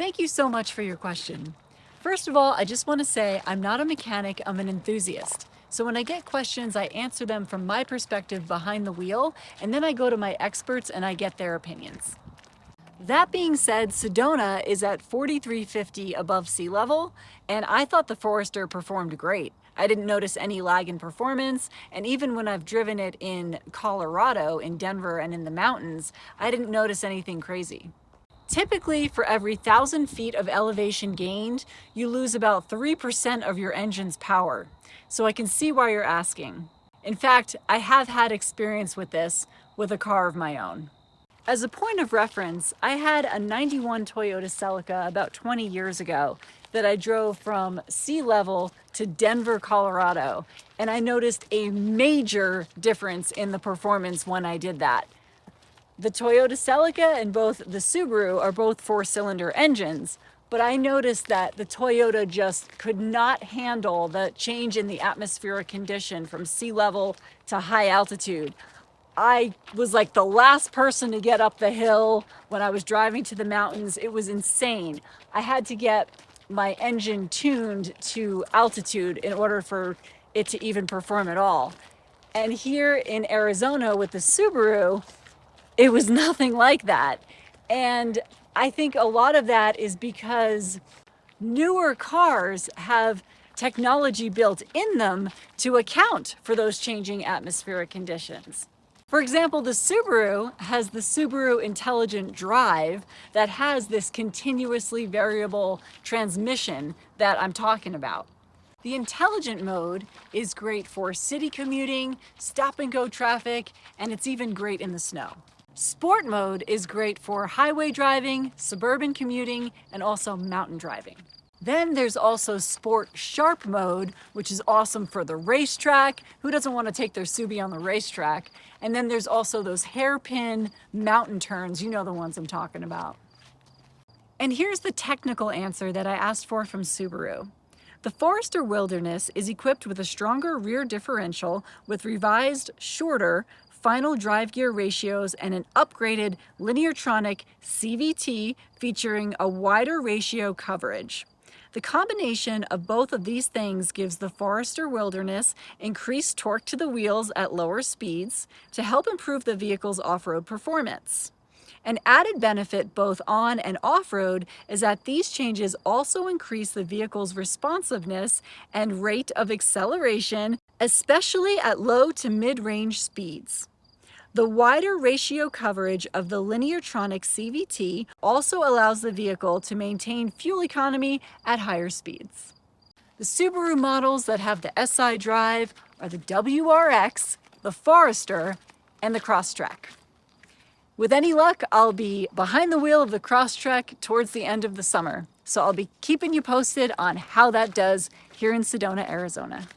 Thank you so much for your question. First of all, I just want to say I'm not a mechanic, I'm an enthusiast. So when I get questions, I answer them from my perspective behind the wheel, and then I go to my experts and I get their opinions. That being said, Sedona is at 4,350 above sea level, and I thought the Forester performed great. I didn't notice any lag in performance, and even when I've driven it in Colorado, in Denver, and in the mountains, I didn't notice anything crazy. Typically, for every 1,000 feet of elevation gained, you lose about 3% of your engine's power. So I can see why you're asking. In fact, I have had experience with this with a car of my own. As a point of reference, I had a 91 Toyota Celica about 20 years ago that I drove from sea level to Denver, Colorado, and I noticed a major difference in the performance when I did that. The Toyota Celica and both the Subaru are both four-cylinder engines, but I noticed that the Toyota just could not handle the change in the atmospheric condition from sea level to high altitude. I was like the last person to get up the hill when I was driving to the mountains. It was insane. I had to get my engine tuned to altitude in order for it to even perform at all. And here in Arizona with the Subaru, it was nothing like that. And I think a lot of that is because newer cars have technology built in them to account for those changing atmospheric conditions. For example, the Subaru has the Subaru Intelligent Drive that has this continuously variable transmission that I'm talking about. The intelligent mode is great for city commuting, stop and go traffic, and it's even great in the snow. Sport mode is great for highway driving, suburban commuting, and also mountain driving. Then there's also Sport Sharp mode, which is awesome for the racetrack. Who doesn't want to take their Subi on the racetrack? And then there's also those hairpin mountain turns. You know the ones I'm talking about. And here's the technical answer that I asked for from Subaru. The Forester Wilderness is equipped with a stronger rear differential with revised, shorter, final drive gear ratios and an upgraded Lineartronic CVT featuring a wider ratio coverage. The combination of both of these things gives the Forester Wilderness increased torque to the wheels at lower speeds to help improve the vehicle's off-road performance. An added benefit both on and off-road is that these changes also increase the vehicle's responsiveness and rate of acceleration, especially at low to mid-range speeds. The wider ratio coverage of the Lineartronic CVT also allows the vehicle to maintain fuel economy at higher speeds. The Subaru models that have the SI drive are the WRX, the Forester, and the Crosstrek. With any luck, I'll be behind the wheel of the Crosstrek towards the end of the summer, so I'll be keeping you posted on how that does here in Sedona, Arizona.